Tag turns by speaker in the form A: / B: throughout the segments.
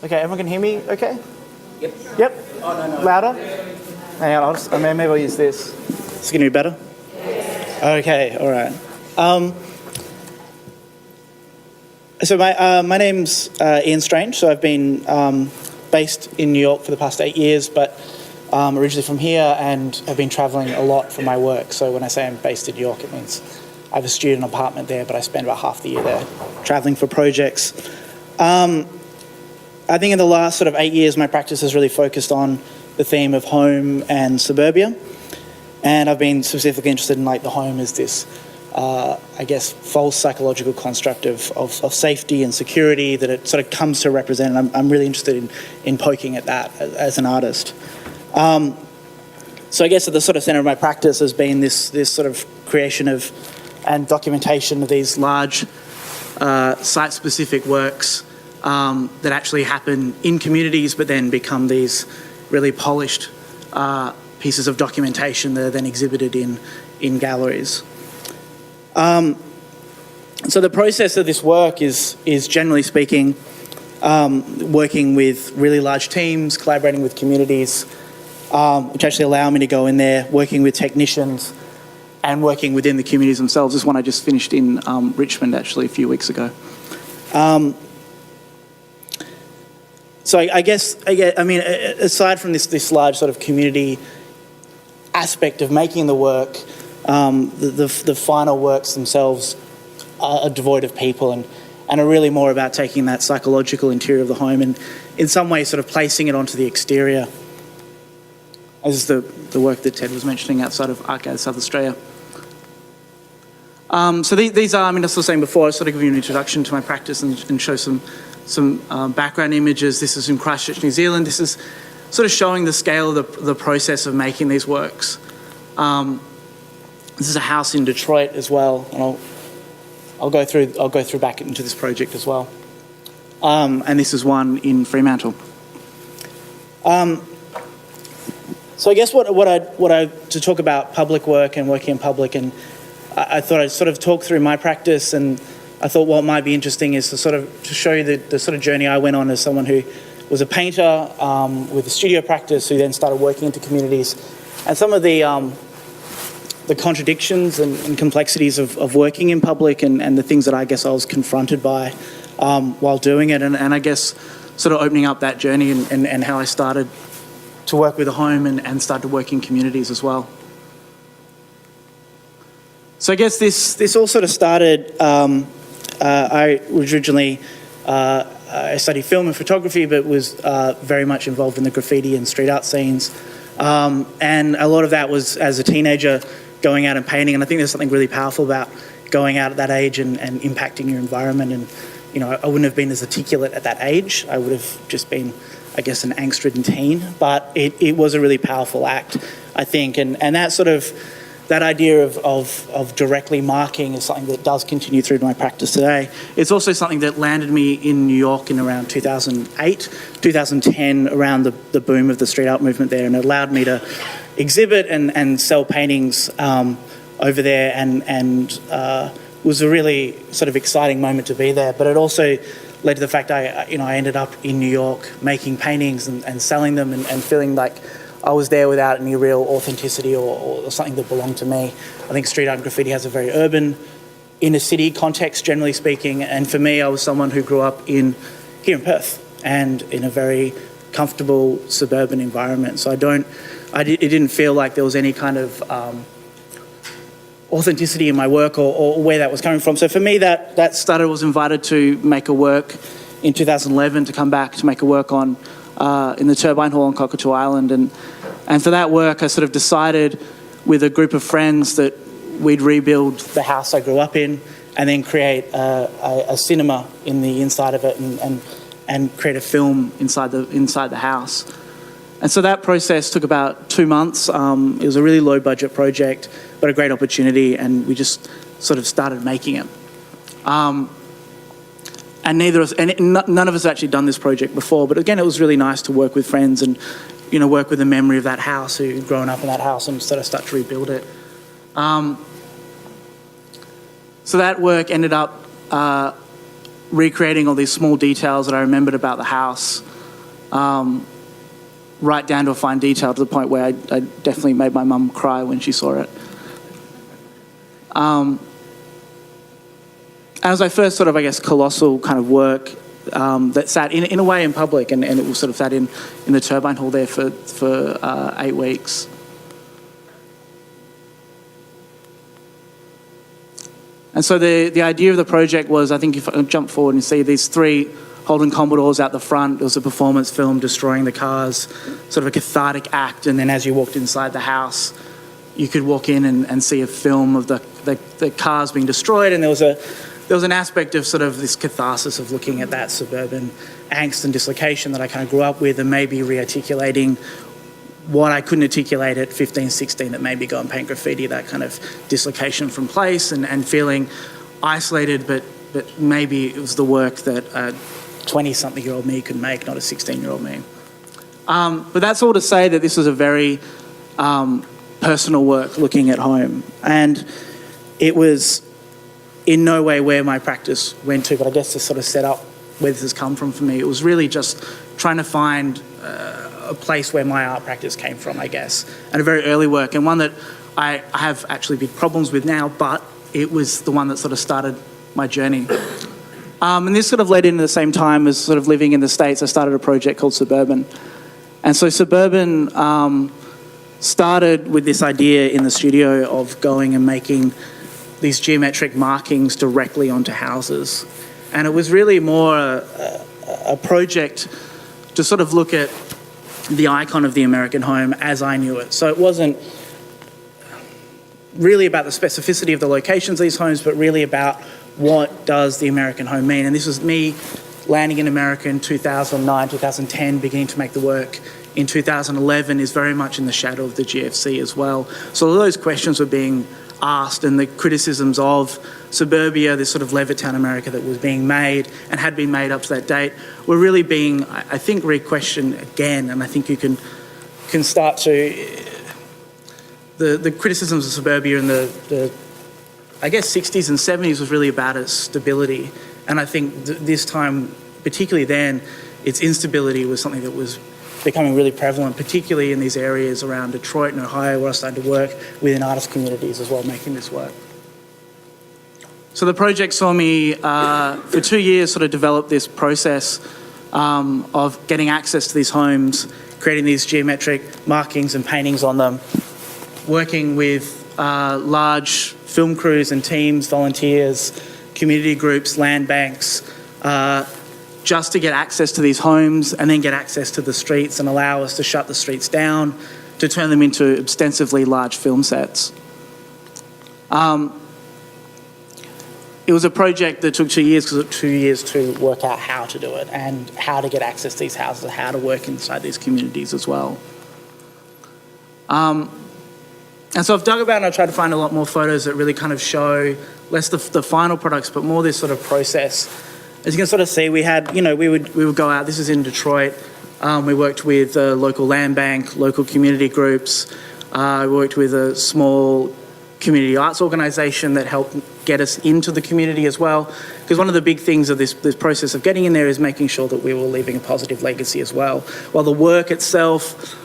A: Okay, everyone can hear me okay?
B: Yep.
A: Yep?
B: Oh, no.
A: Louder? Hang on, maybe I'll use this. Is it going to be better? Okay, all right. So my name's Ian Strange, so I've been based in New York for the past 8 years, but originally from here, and have been travelling a lot for my work. So when I say I'm based in New York, it means I have a student apartment there, but I spend about half the year there travelling for projects. I think in the last sort of 8 years, my practice has really focused on the theme of home and suburbia. And I've been specifically interested in like the home as this, I guess, false psychological construct of safety and security that it sort of comes to represent. And I'm really interested in poking at that as an artist. So I guess at the sort of centre of my practice has been this sort of creation of and documentation of these large site-specific works that actually happen in communities but then become these really polished pieces of documentation that are then exhibited in galleries. So the process of this work is generally speaking working with really large teams, collaborating with communities, which actually allow me to go in there, working with technicians and working within the communities themselves. This one I just finished in Richmond actually a few weeks ago. So I mean, aside from this large sort of community aspect of making the work, the final works themselves are devoid of people and are really more about taking that psychological interior of the home and in some way sort of placing it onto the exterior, as the work that Ted was mentioning outside of ArtGath South Australia. So these are, I mean, as I was saying before, I sort of give you an introduction to my practice and show some background images. This is in Christchurch, New Zealand. This is sort of showing the scale of the process of making these works. This is a house in Detroit as well, and I'll go through back into this project as well. And this is one in Fremantle. So I guess what I to talk about public work and working in public, and I thought I'd sort of talk through my practice, and I thought what might be interesting is to show you the sort of journey I went on as someone who was a painter with a studio practice who then started working into communities, and some of the contradictions and complexities of working in public and the things that I guess I was confronted by while doing it, and I guess sort of opening up that journey and how I started to work with a home and started to work in communities as well. So I guess this all sort of started, I was originally, I studied film and photography, but was very much involved in the graffiti and street art scenes. And a lot of that was as a teenager going out and painting. And I think there's something really powerful about going out at that age and impacting your environment. And, you know, I wouldn't have been as articulate at that age. I would have just been, I guess, an angst-ridden teen. But it was a really powerful act, I think. And that sort of, that idea of directly marking is something that does continue through my practice today. It's also something that landed me in New York in around 2008, 2010, around the boom of the street art movement there, and it allowed me to exhibit and sell paintings over there, and was a really sort of exciting moment to be there. But it also led to the fact I ended up in New York making paintings and selling them and feeling like I was there without any real authenticity or something that belonged to me. I think street art and graffiti has a very urban, inner city context, generally speaking. And for me, I was someone who grew up here in Perth and in a very comfortable suburban environment. So it didn't feel like there was any kind of authenticity in my work or where that was coming from. So for me, that started, I was invited to make a work in 2011 to come back to make a work on in the Turbine Hall on Cockatoo Island, and for that work I sort of decided with a group of friends that we'd rebuild the house I grew up in and then create a cinema in the inside of it and create a film inside the house. And so that process took about 2 months. It was a really low budget project but a great opportunity, and we just sort of started making it. And none of us had actually done this project before, but again, it was really nice to work with friends and, you know, work with the memory of that house, who'd grown up in that house, and sort of start to rebuild it. So that work ended up recreating all these small details that I remembered about the house, right down to a fine detail, to the point where I definitely made my mum cry when she saw it. As my first sort of, I guess, colossal kind of work that sat in a way in public, and it was sort of sat in the turbine hall there for 8 weeks. And so the idea of the project was, I think if I jump forward and see these 3 Holden Commodores out the front, it was a performance film destroying the cars, sort of a cathartic act, and then as you walked inside the house, you could walk in and see a film of the cars being destroyed, and there was an aspect of sort of this catharsis of looking at that suburban angst and dislocation that I kind of grew up with, and maybe re-articulating what I couldn't articulate at 15, 16, that maybe go and paint graffiti, that kind of dislocation from place and feeling isolated, but maybe it was the work that a 20-something-year-old me could make, not a 16-year-old me. But that's all to say that this was a very personal work looking at home, and it was in no way where my practice went to, but I guess to sort of set up where this has come from for me, it was really just trying to find a place where my art practice came from, I guess, and a very early work, and one that I have actually big problems with now, but it was the one that sort of started my journey. And this sort of led into the same time as sort of living in the States. I started a project called Suburban. And so Suburban started with this idea in the studio of going and making these geometric markings directly onto houses. And it was really more a project to sort of look at the icon of the American home as I knew it. So it wasn't really about the specificity of the locations of these homes, but really about what does the American home mean. And this was me landing in America in 2009, 2010, beginning to make the work in 2011 is very much in the shadow of the GFC as well. So all those questions were being asked, and the criticisms of suburbia, this sort of Levittown America that was being made and had been made up to that date, were really being, I think, re-questioned again. And I think you can start to... The criticisms of suburbia in the I guess, 60s and 70s was really about its stability. And I think this time, particularly then, its instability was something that was becoming really prevalent, particularly in these areas around Detroit and Ohio, where I started to work within artist communities as well, making this work. So the project saw me, for 2 years, sort of develop this process of getting access to these homes, creating these geometric markings and paintings on them, working with large film crews and teams, volunteers, community groups, land banks, just to get access to these homes and then get access to the streets and allow us to shut the streets down to turn them into extensively large film sets. It was a project that took 2 years because it took 2 years to work out how to do it and how to get access to these houses, how to work inside these communities as well. And so I've dug about and I've tried to find a lot more photos that really kind of show less the final products, but more this sort of process. As you can sort of see, we had, we would go out. This is in Detroit. We worked with a local land bank, local community groups. We worked with a small community arts organisation that helped get us into the community as well. Because one of the big things of this process of getting in there is making sure that we were leaving a positive legacy as well. While the work itself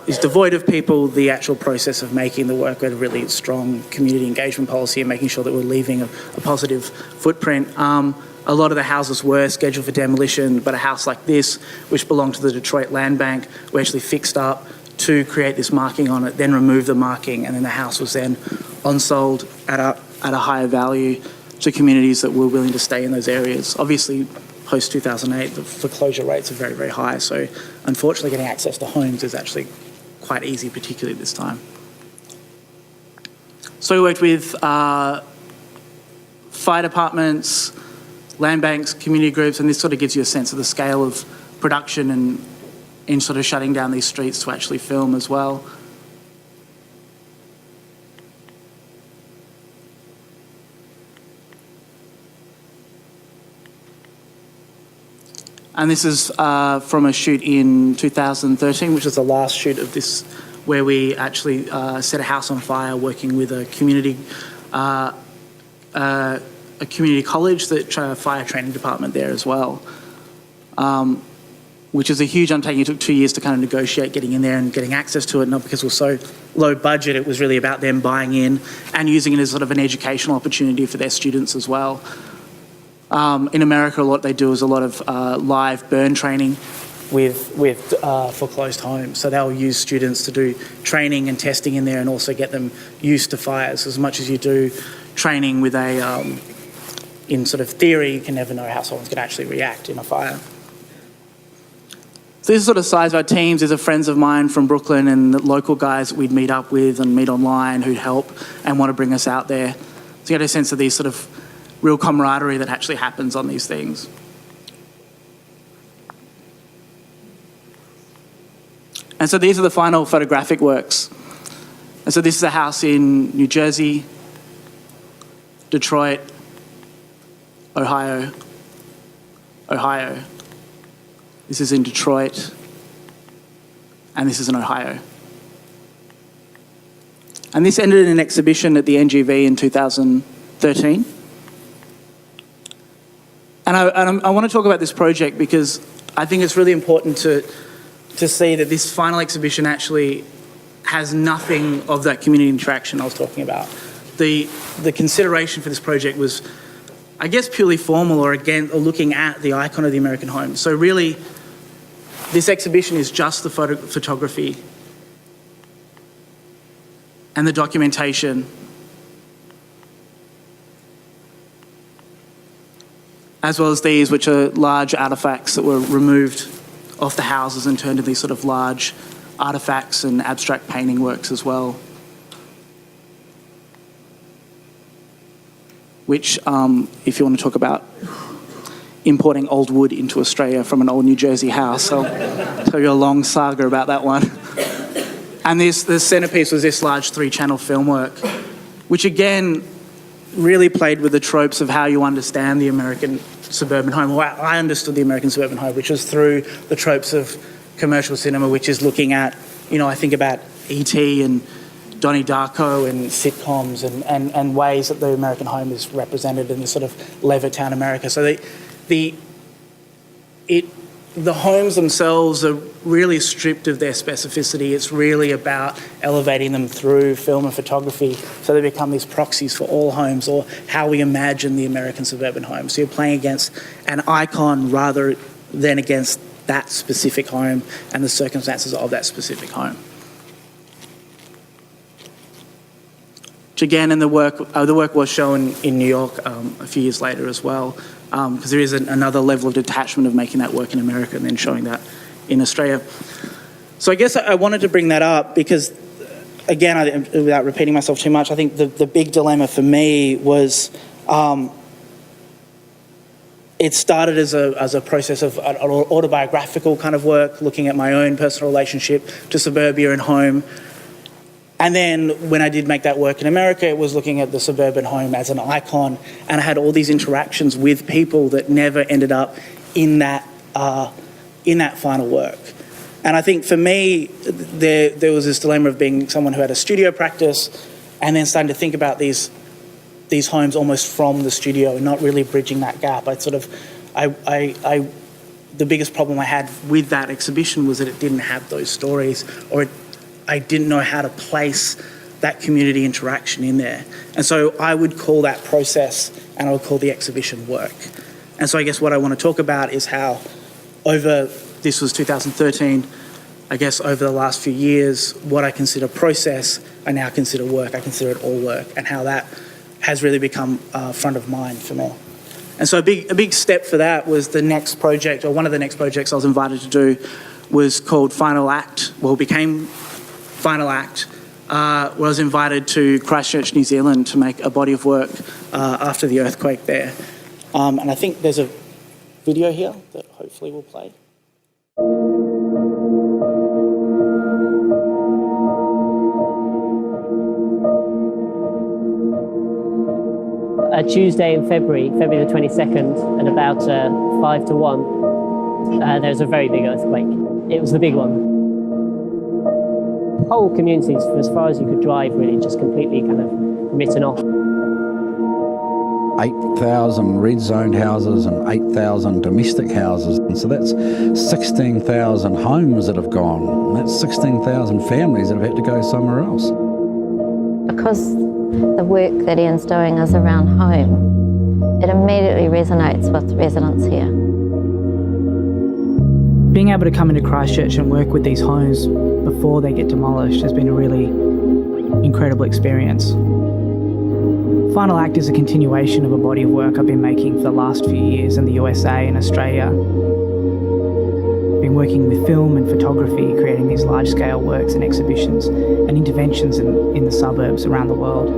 A: is devoid of people, the actual process of making the work with a really strong community engagement policy and making sure that we're leaving a positive footprint. A lot of the houses were scheduled for demolition, but a house like this, which belonged to the Detroit Land Bank, we actually fixed up to create this marking on it, then remove the marking, and then the house was then on-sold at a higher value to communities that were willing to stay in those areas. Obviously, post-2008, the foreclosure rates are very, very high, so unfortunately getting access to homes is actually quite easy, particularly this time. So we worked with fire departments, land banks, community groups, and this sort of gives you a sense of the scale of production and in sort of shutting down these streets to actually film as well. And this is from a shoot in 2013, which is the last shoot of this, where we actually set a house on fire working with a community a community college that a fire training department there as well, which is a huge undertaking. It took 2 years to kind of negotiate getting in there and getting access to it, not because it was so low budget. It was really about them buying in and using it as sort of an educational opportunity for their students as well. In America, what they do is a lot of live burn training with foreclosed homes. So they'll use students to do training and testing in there and also get them used to fires. As much as you do training with in sort of theory, you can never know how someone's going to actually react in a fire. So this is sort of size of our teams. These are friends of mine from Brooklyn and the local guys that we'd meet up with and meet online who'd help and want to bring us out there. So you get a sense of these sort of real camaraderie that actually happens on these things. And so these are the final photographic works. And so this is a house in New Jersey, Detroit, Ohio. This is in Detroit, and this is in Ohio. And this ended in an exhibition at the NGV in 2013. And I want to talk about this project because I think it's really important to see that this final exhibition actually has nothing of that community interaction I was talking about. The consideration for this project was, I guess, purely formal or looking at the icon of the American home. So really, this exhibition is just the photography and the documentation, as well as these, which are large artefacts that were removed off the houses and turned into these sort of large artefacts and abstract painting works as well. Which, if you want to talk about importing old wood into Australia from an old New Jersey house, I'll tell you a long saga about that one. And the centrepiece was this large 3-channel film work, which again really played with the tropes of how you understand the American suburban home. Well, I understood the American suburban home, which was through the tropes of commercial cinema, which is looking at, I think about E.T. and Donnie Darko and sitcoms and ways that the American home is represented in this sort of Levittown America. So the homes themselves are really stripped of their specificity. It's really about elevating them through film and photography so they become these proxies for all homes or how we imagine the American suburban home. So you're playing against an icon rather than against that specific home and the circumstances of that specific home. Which again, the work was shown in New York a few years later as well, because there is another level of detachment of making that work in America and then showing that in Australia. So I guess I wanted to bring that up because, again, without repeating myself too much, I think the big dilemma for me was it started as a process of an autobiographical kind of work, looking at my own personal relationship to suburbia and home. And then when I did make that work in America, it was looking at the suburban home as an icon, and I had all these interactions with people that never ended up in that final work. And I think for me, there was this dilemma of being someone who had a studio practice and then starting to think about these homes almost from the studio and not really bridging that gap. The biggest problem I had with that exhibition was that it didn't have those stories, or I didn't know how to place that community interaction in there. And so I would call that process, and I would call the exhibition work. And so I guess what I want to talk about is how this was 2013, I guess over the last few years, what I consider process, I now consider work. I consider it all work, and how that has really become front of mind for me. And so a big step for that was the next project, or one of the next projects I was invited to do, was called Final Act. Well, it became Final Act, where I was invited to Christchurch, New Zealand, to make a body of work after the earthquake there. And I think there's a video here that hopefully will play.
B: A Tuesday in February the 22nd, at about 5 to 1, there was a very big earthquake. It was the big one. Whole communities, for as far as you could drive, really just completely kind of written off.
C: 8,000 red zoned houses and 8,000 domestic houses. And so that's 16,000 homes that have gone. And that's 16,000 families that have had to go somewhere else.
D: Because the work that Ian's doing is around home, it immediately resonates with residents here.
A: Being able to come into Christchurch and work with these homes before they get demolished has been a really incredible experience. Final Act is a continuation of a body of work I've been making for the last few years in the USA and Australia. I've been working with film and photography, creating these large-scale works and exhibitions and interventions in the suburbs around the world.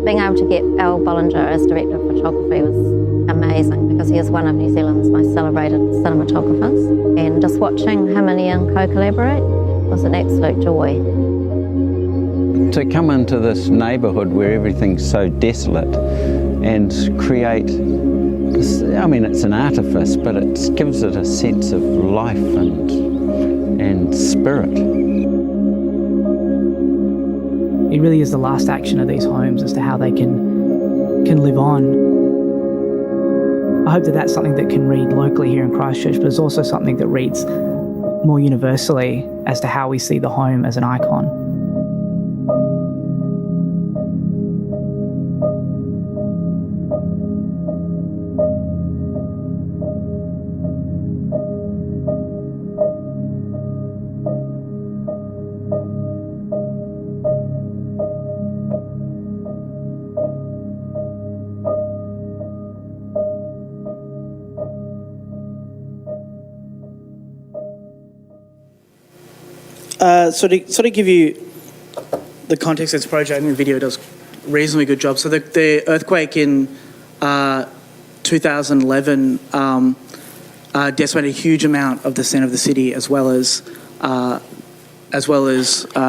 D: Being able to get Al Bollinger as director of photography was amazing because he is one of New Zealand's most celebrated cinematographers, and just watching him and Ian co-collaborate was an absolute joy.
E: To come into this neighbourhood where everything's so desolate and create this, I mean, it's an artifice, but it gives it a sense of life and spirit.
A: It really is the last action of these homes as to how they can live on. I hope that that's something that can read locally here in Christchurch, but it's also something that reads more universally as to how we see the home as an icon. So to give you the context of this project, I think the video does a reasonably good job. So the earthquake in 2011 decimated a huge amount of the centre of the city, as well as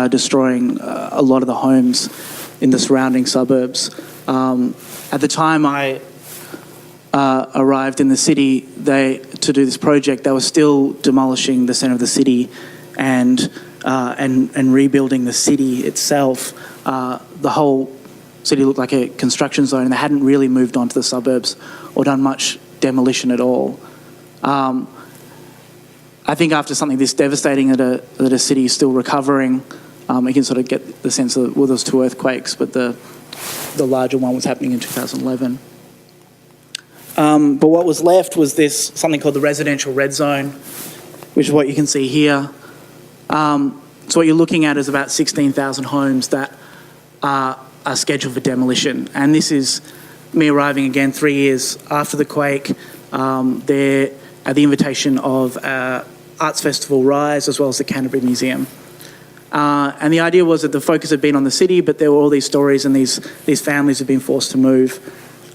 A: destroying a lot of the homes in the surrounding suburbs. At the time I arrived in the city, to do this project, they were still demolishing the centre of the city and rebuilding the city itself. The whole city looked like a construction zone, and they hadn't really moved on to the suburbs or done much demolition at all. I think after something this devastating that a city is still recovering, you can sort of get the sense that, well, there's two earthquakes, but the larger one was happening in 2011. But what was left was something called the residential red zone, which is what you can see here. So what you're looking at is about 16,000 homes that are scheduled for demolition. And this is me arriving again 3 years after the quake. They're at the invitation of Arts Festival Rise, as well as the Canterbury Museum. And the idea was that the focus had been on the city, but there were all these stories, and these families had been forced to move.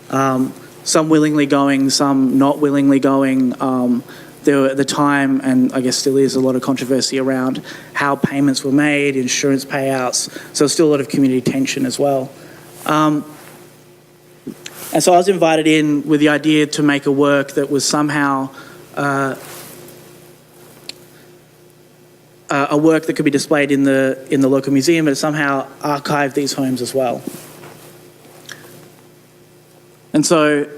A: Some willingly going, some not willingly going. There were at the time, and I guess still is, a lot of controversy around how payments were made, insurance payouts. So there's still a lot of community tension as well. And so I was invited in with the idea to make a work that was somehow a work that could be displayed in the local museum, but somehow archive these homes as well. And so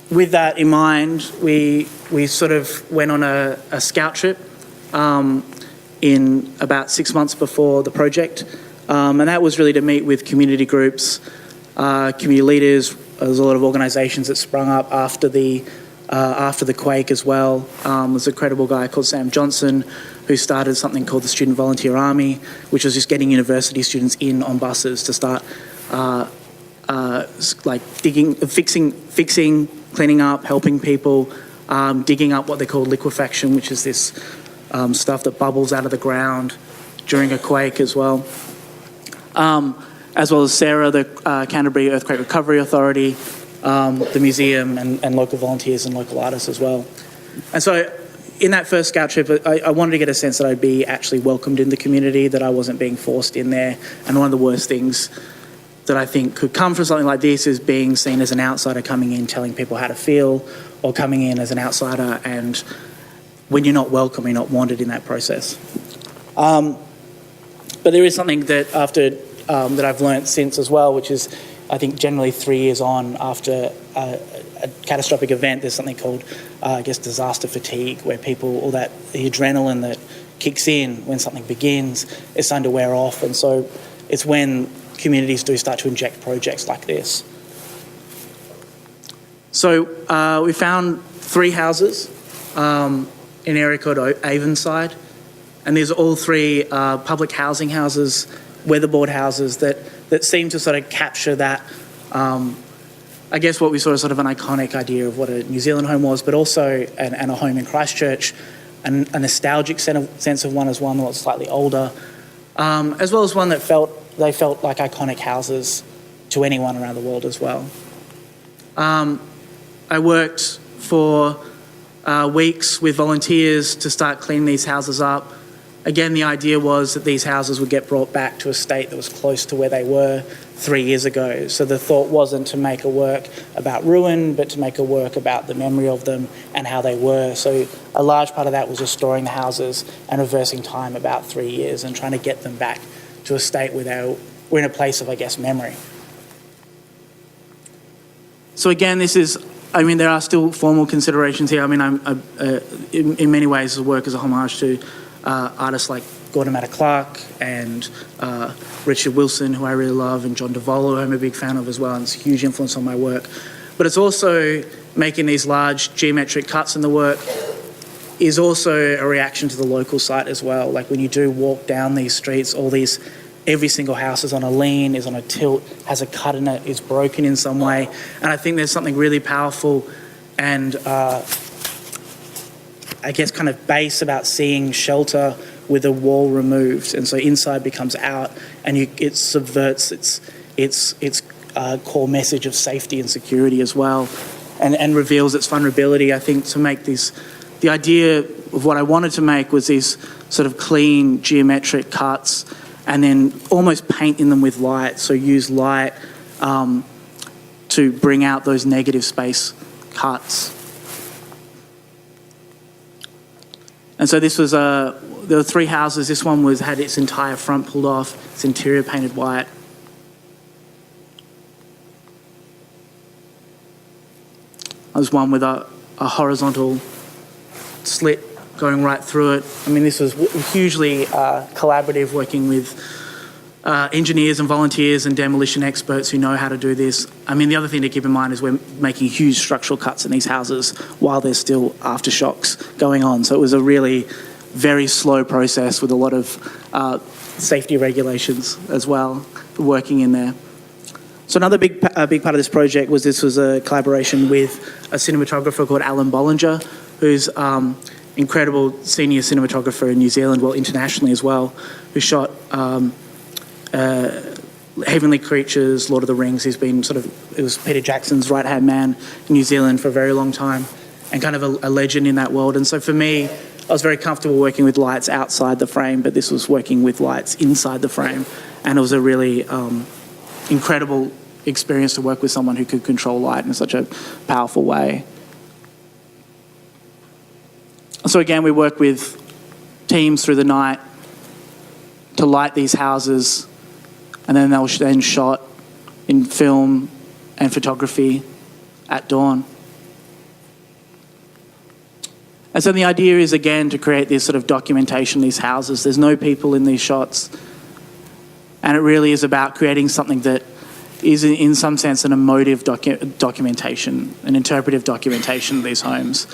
A: with that in mind, we sort of went on a scout trip in about 6 months before the project. And that was really to meet with community groups, community leaders. There's a lot of organisations that sprung up after the quake as well. There's a credible guy called Sam Johnson who started something called the Student Volunteer Army, which was just getting university students in on buses to start digging, fixing, cleaning up, helping people, digging up what they call liquefaction, which is this stuff that bubbles out of the ground during a quake as well. As well as Sarah, the Canterbury Earthquake Recovery Authority, the museum, and local volunteers and local artists as well. And so in that first scout trip, I wanted to get a sense that I'd be actually welcomed in the community, that I wasn't being forced in there. And one of the worst things that I think could come from something like this is being seen as an outsider coming in, telling people how to feel, or coming in as an outsider, and when you're not welcome, you're not wanted in that process. But there is something that after that I've learnt since as well, which is, I think, generally 3 years on after a catastrophic event, there's something called, disaster fatigue, where people, the adrenaline that kicks in when something begins is starting to wear off. And so it's when communities do start to inject projects like this. So we found 3 houses in an area called Avonside, and these are all 3 public housing houses, weatherboard houses that seem to sort of capture that, what we saw as sort of an iconic idea of what a New Zealand home was, but also and a home in Christchurch, and a nostalgic sense of one as one that was slightly older, as well as one that felt like iconic houses to anyone around the world as well. I worked for weeks with volunteers to start cleaning these houses up. Again, the idea was that these houses would get brought back to a state that was close to where they were 3 years ago. So the thought wasn't to make a work about ruin, but to make a work about the memory of them and how they were. So a large part of that was restoring the houses and reversing time about 3 years and trying to get them back to a state where they were in a place of, memory. So again, there are still formal considerations here. In many ways, the work is a homage to artists like Gordon Matta-Clark and Richard Wilson, who I really love, and John DeVolo, who I'm a big fan of as well, and it's a huge influence on my work. But it's also making these large geometric cuts in the work is also a reaction to the local site as well. Like when you do walk down these streets, every single house is on a lean, is on a tilt, has a cut in it, is broken in some way. And I think there's something really powerful and kind of base about seeing shelter with a wall removed, and so inside becomes out, and it subverts its core message of safety and security as well, and reveals its vulnerability. I think to make the idea of what I wanted to make was these sort of clean geometric cuts, and then almost paint in them with light. So use light to bring out those negative space cuts. And so this was there were 3 houses. This one had its entire front pulled off, its interior painted white. There's one with a horizontal slit going right through it. This was hugely collaborative, working with engineers and volunteers and demolition experts who know how to do this. The other thing to keep in mind is we're making huge structural cuts in these houses while there's still aftershocks going on. So it was a really very slow process with a lot of safety regulations as well working in there. So another big part of this project was a collaboration with a cinematographer called Alan Bollinger, who's incredible senior cinematographer in New Zealand, well, internationally as well, who shot Heavenly Creatures, Lord of the Rings. He's been it was Peter Jackson's right-hand man in New Zealand for a very long time, and kind of a legend in that world. And so for me, I was very comfortable working with lights outside the frame, but this was working with lights inside the frame. And it was a really incredible experience to work with someone who could control light in such a powerful way. So again, we work with teams through the night to light these houses, and then they were then shot in film and photography at dawn. And so the idea is, again, to create this sort of documentation of these houses. There's no people in these shots, and it really is about creating something that is, in some sense, an emotive documentation, an interpretive documentation of these homes.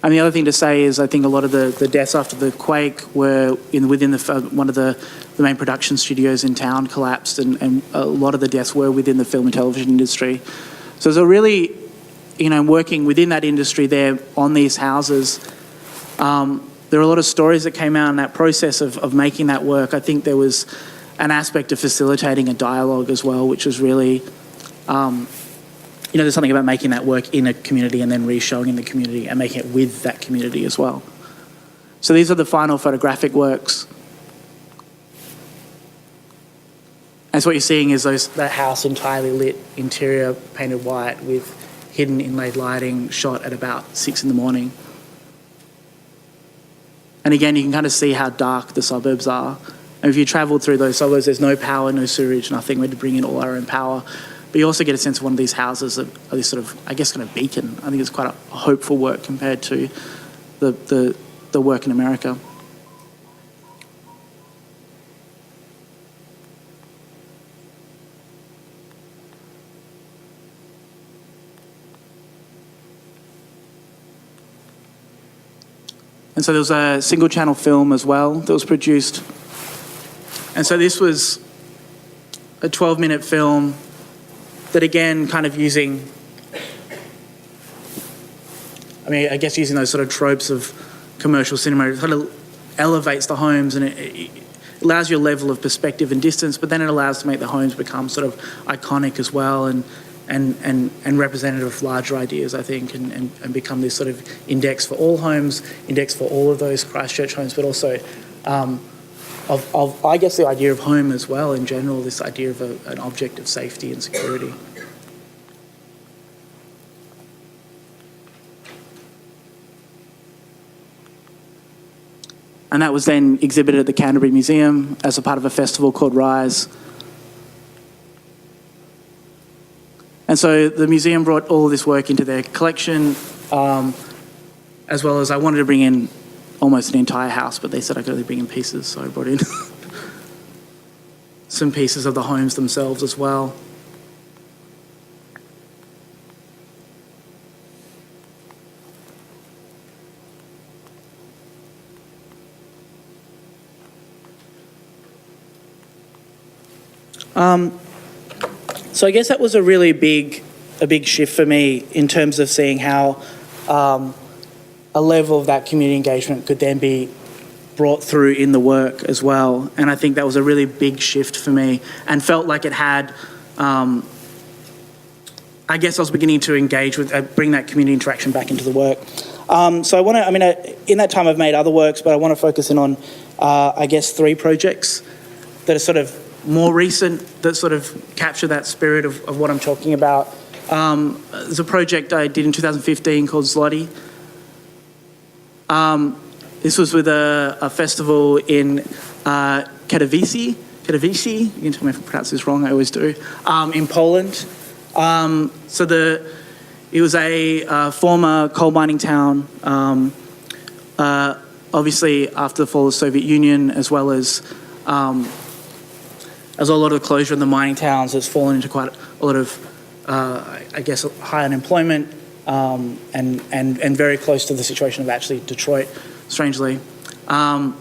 A: And the other thing to say is, I think a lot of the deaths after the quake were within one of the main production studios in town collapsed, and a lot of the deaths were within the film and television industry. So it's a really, working within that industry there on these houses, there were a lot of stories that came out in that process of making that work. I think there was an aspect of facilitating a dialogue as well, which was really, there's something about making that work in a community and then re-showing in the community and making it with that community as well. So these are the final photographic works. And so what you're seeing is that house entirely lit, interior painted white with hidden inlaid lighting, shot at about 6 a.m. And And again, you can kind of see how dark the suburbs are. And if you travel through those suburbs, there's no power, no sewerage, nothing. We had to bring in all our own power. But you also get a sense of one of these houses of this sort of, I guess, kind of beacon. I think it's quite a hopeful work compared to the work in America. And so there was a single channel film as well that was produced. And so this was a 12-minute film that, again, kind of using, I guess using those sort of tropes of commercial cinema, it kind of elevates the homes, and it allows you a level of perspective and distance, but then it allows to make the homes become sort of iconic as well, and representative of larger ideas, I think, and become this sort of index for all homes, index for all of those Christchurch homes, but also of I guess, the idea of home as well in general, this idea of an object of safety and security. And that was then exhibited at the Canterbury Museum as a part of a festival called Rise. And so the museum brought all of this work into their collection, as well as I wanted to bring in almost an entire house, but they said I could only bring in pieces, so I brought in some pieces of the homes themselves as well. So I guess that was a really big shift for me in terms of seeing how a level of that community engagement could then be brought through in the work as well. And I think that was a really big shift for me, and felt like it had, I guess I was beginning to engage with, bring that community interaction back into the work. So I want to, in that time I've made other works, but I want to focus in on, I guess, 3 projects that are sort of more recent, that sort of capture that spirit of what I'm talking about. There's a project I did in 2015 called ZŁOTY. This was with a festival in Katowice. Katowice, you can tell me if I pronounce this wrong, I always do, in Poland. It was a former coal mining town, obviously after the fall of the Soviet Union, as well as a lot of the closure in the mining towns has fallen into quite a lot of, I guess, high unemployment, and very close to the situation of actually Detroit, strangely. And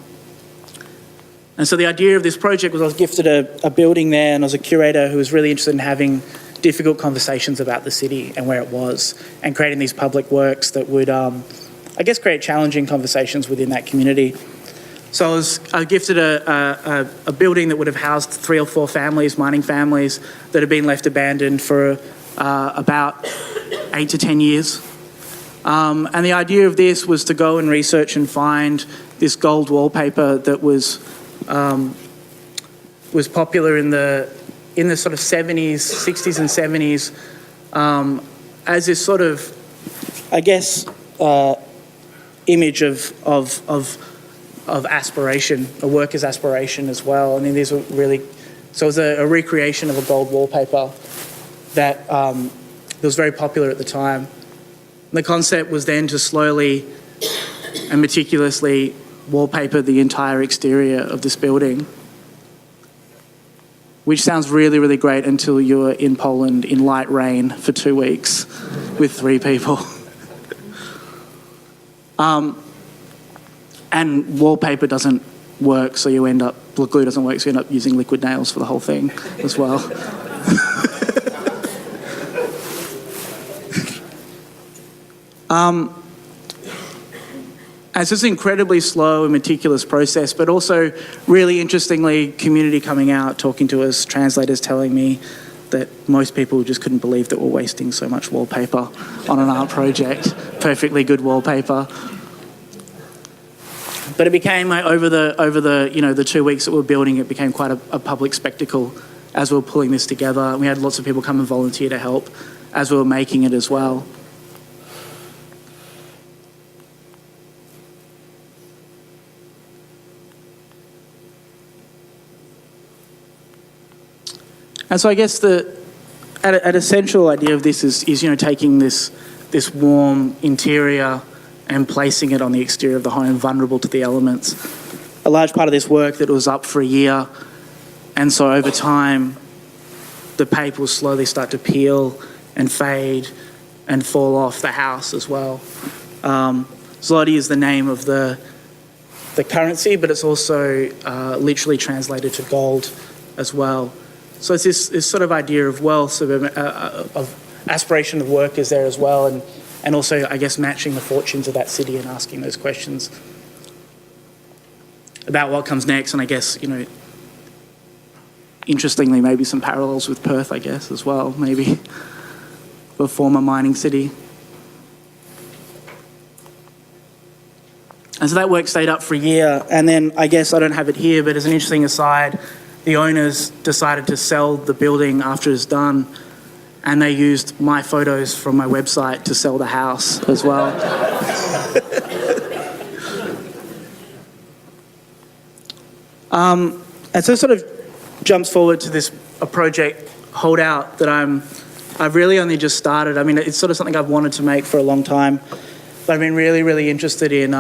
A: so the idea of this project was I was gifted a building there, and I was a curator who was really interested in having difficult conversations about the city and where it was, and creating these public works that would, I guess, create challenging conversations within that community. So I was gifted a building that would have housed 3 or 4 families, mining families, that had been left abandoned for about 8 to 10 years. And the idea of this was to go and research and find this gold wallpaper that was popular in the sort of 60s and 70s, as this sort of, I guess, image of aspiration, a worker's aspiration as well. I mean, these were really, so it was a recreation of a gold wallpaper that was very popular at the time. And the concept was then to slowly and meticulously wallpaper the entire exterior of this building, which sounds really, really great until you're in Poland in light rain for 2 weeks with 3 people. And wallpaper doesn't work, so you end up, glue doesn't work, so you end up using liquid nails for the whole thing as well. It's just an incredibly slow and meticulous process, but also really interestingly, community coming out, talking to us, translators telling me that most people just couldn't believe that we're wasting so much wallpaper on an art project, perfectly good wallpaper. But it became, over the 2 weeks that we were building, it became quite a public spectacle as we were pulling this together. We had lots of people come and volunteer to help as we were making it as well. And so I guess an essential idea of this is taking this warm interior and placing it on the exterior of the home, vulnerable to the elements. A large part of this work that was up for a year, and so over time, the paper will slowly start to peel and fade and fall off the house as well. ZŁOTY is the name of the currency, but it's also literally translated to gold as well. So it's this sort of idea of wealth, of aspiration of workers there as well, and also, I guess, matching the fortunes of that city and asking those questions about what comes next. And I guess, interestingly, maybe some parallels with Perth, I guess, as well, maybe, a former mining city. And so that work stayed up for a year, and then I guess I don't have it here, but as an interesting aside, the owners decided to sell the building after it was done, and they used my photos from my website to sell the house as well. And so it sort of jumps forward to this project, Holdout, that I've really only just started. I mean, it's sort of something I've wanted to make for a long time, but I've been really, really interested in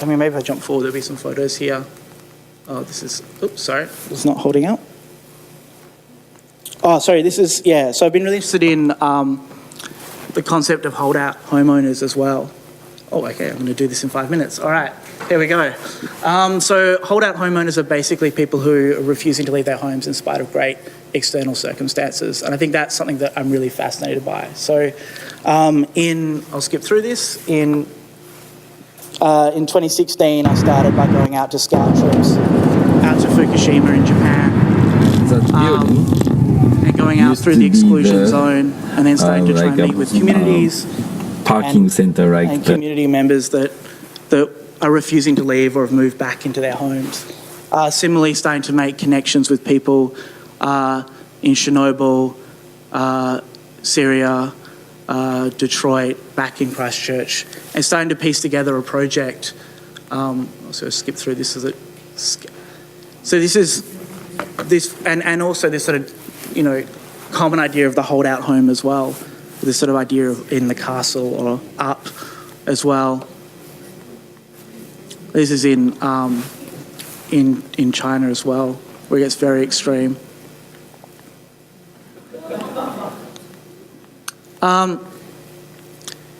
A: maybe if I jump forward, there'll be some photos here. Oh, it's not holding out. Oh, sorry, so I've been really interested in the concept of holdout homeowners as well. Oh, okay, I'm going to do this in 5 minutes. All right, here we go. So holdout homeowners are basically people who are refusing to leave their homes in spite of great external circumstances. And I think that's something that I'm really fascinated by. So I'll skip through this. In 2016, I started by going out to scout trips out to Fukushima in Japan. And going out through the exclusion zone and then starting to try and meet with communities,
F: parking center, right?
A: And community members that are refusing to leave or have moved back into their homes. Similarly, starting to make connections with people in Chernobyl, Syria, Detroit, back in Christchurch, and starting to piece together a project. I'll sort of skip through this. So this is this, and also this sort of, common idea of the holdout home as well. This sort of idea of in the castle or up as well. This is in China as well, where it gets very extreme.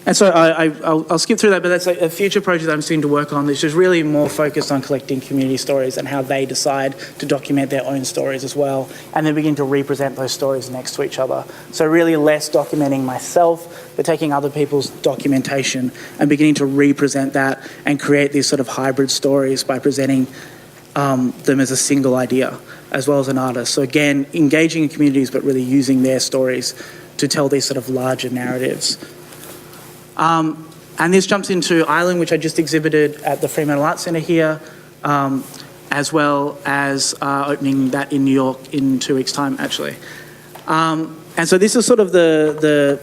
A: And so I'll skip through that, but that's a future project that I'm starting to work on, which is really more focused on collecting community stories and how they decide to document their own stories as well, and then begin to represent those stories next to each other. So really less documenting myself, but taking other people's documentation and beginning to represent that and create these sort of hybrid stories by presenting them as a single idea, as well as an artist. So again, engaging in communities, but really using their stories to tell these sort of larger narratives. And this jumps into Island, which I just exhibited at the Fremantle Arts Centre here, as well as opening that in New York in 2 weeks' time, actually. And so this is sort of the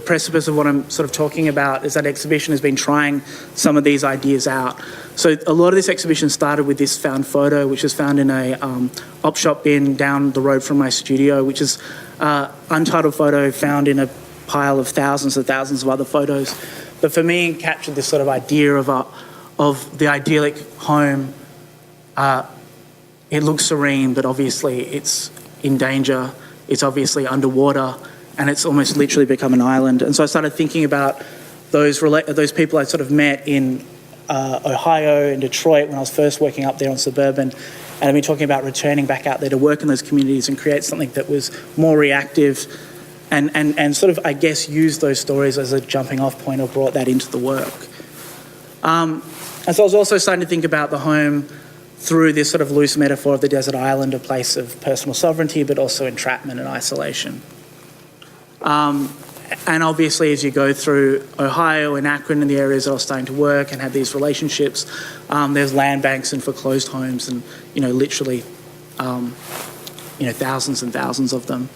A: precipice of what I'm sort of talking about, is that exhibition has been trying some of these ideas out. So a lot of this exhibition started with this found photo, which was found in a op shop bin down the road from my studio, which is untitled photo found in a pile of thousands and thousands of other photos. But for me, it captured this sort of idea of the idyllic home. It looks serene, but obviously it's in danger. It's obviously underwater, and it's almost literally become an island. And so I started thinking about those people I sort of met in Ohio and Detroit when I was first working up there on Suburban. And I've been talking about returning back out there to work in those communities and create something that was more reactive and sort of, I guess, use those stories as a jumping off point or brought that into the work. And so I was also starting to think about the home through this sort of loose metaphor of the desert island, a place of personal sovereignty, but also entrapment and isolation. And obviously, as you go through Ohio and Akron and the areas that I was starting to work and have these relationships, there's land banks and foreclosed homes and, literally, thousands and thousands of them.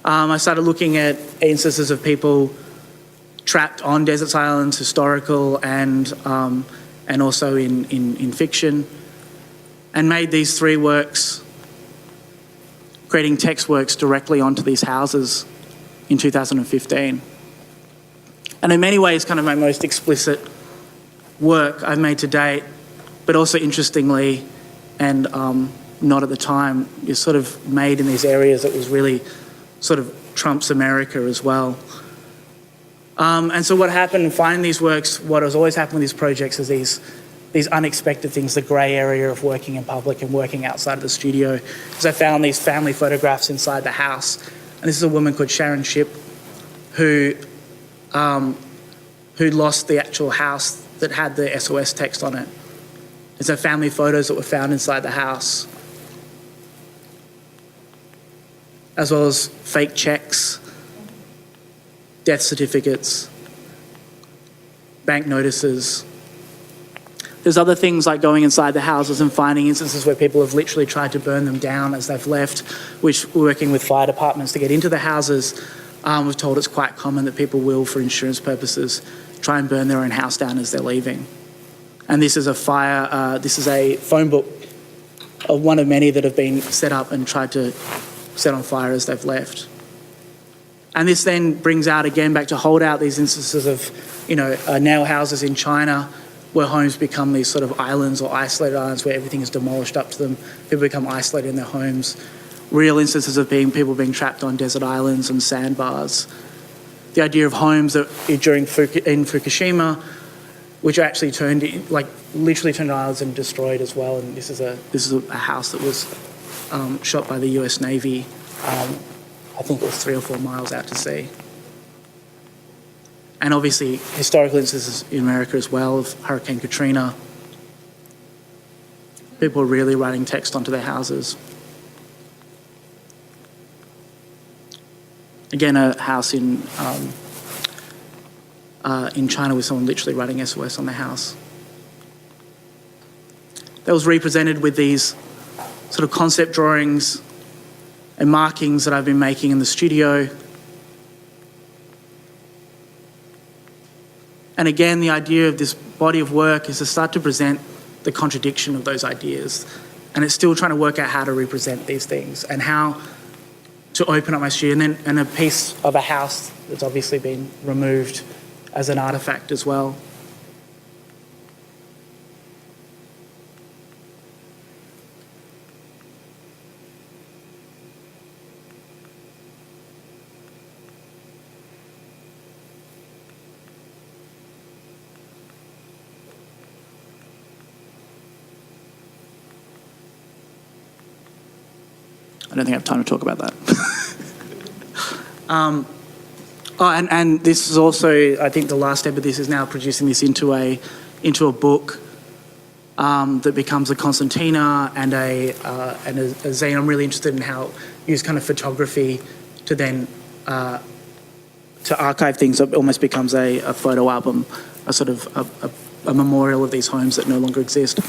A: I started looking at instances of people trapped on desert islands, historical and also in fiction. and made these 3 works, creating text works directly onto these houses in 2015. And in many ways, kind of my most explicit work I've made to date, but also interestingly, and not at the time, is sort of made in these areas that was really sort of Trump's America as well. And so what happened in finding these works, what has always happened with these projects is these unexpected things, the grey area of working in public and working outside of the studio. Because I found these family photographs inside the house. And this is a woman called Sharon Shipp who lost the actual house that had the SOS text on it. There's so family photos that were found inside the house, as well as fake cheques, death certificates, bank notices. There's other things like going inside the houses and finding instances where people have literally tried to burn them down as they've left, which, working with fire departments to get into the houses, we've told it's quite common that people will, for insurance purposes, try and burn their own house down as they're leaving. And this is a phone book of one of many that have been set up and tried to set on fire as they've left. And this then brings out again back to Holdout these instances of, nail houses in China where homes become these sort of islands or isolated islands where everything is demolished up to them. People become isolated in their homes. Real instances of people being trapped on desert islands and sandbars. The idea of homes that in Fukushima, which are actually literally turned islands and destroyed as well. And this is a house that was shot by the US Navy. I think it was 3 or 4 miles out to sea. And obviously historical instances in America as well of Hurricane Katrina. People are really writing text onto their houses. Again, a house in China with someone literally writing SOS on their house. That was represented with these sort of concept drawings and markings that I've been making in the studio. And again, the idea of this body of work is to start to present the contradiction of those ideas. And it's still trying to work out how to represent these things and how to open up my studio. And a piece of a house that's obviously been removed as an artefact as well. I don't think I have time to talk about that. And this is also, I think the last step of this is now producing this into a book that becomes a concertina and a zine. I'm really interested in how use kind of photography to then to archive things. It almost becomes a photo album, a sort of a memorial of these homes that no longer exist.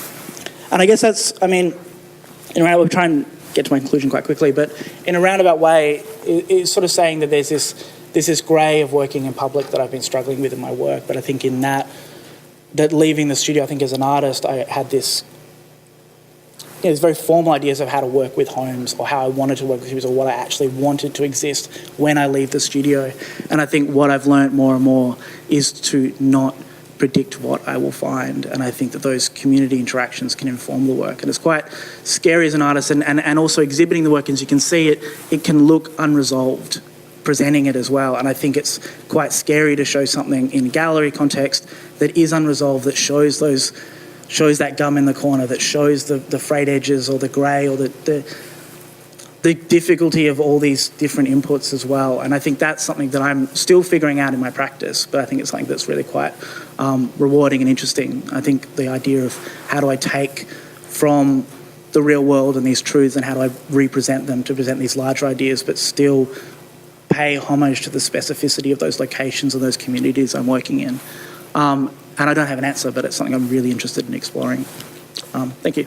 A: And I guess we're trying to get to my conclusion quite quickly, but in a roundabout way, it's sort of saying that there's this grey of working in public that I've been struggling with in my work. But I think in that leaving the studio, I think as an artist, I had these very formal ideas of how to work with homes or how I wanted to work with homes or what I actually wanted to exist when I leave the studio. And I think what I've learned more and more is to not predict what I will find, and I think that those community interactions can inform the work. And it's quite scary as an artist, and also exhibiting the work, as you can see it can look unresolved, presenting it as well. And I think it's quite scary to show something in gallery context that is unresolved, that shows that gum in the corner, that shows the frayed edges or the grey or the difficulty of all these different inputs as well. And I think that's something that I'm still figuring out in my practice, but I think it's something that's really quite rewarding and interesting. I think the idea of how do I take from the real world and these truths and how do I represent them to present these larger ideas, but still pay homage to the specificity of those locations and those communities I'm working in. And I don't have an answer, but it's something I'm really interested in exploring. Thank you.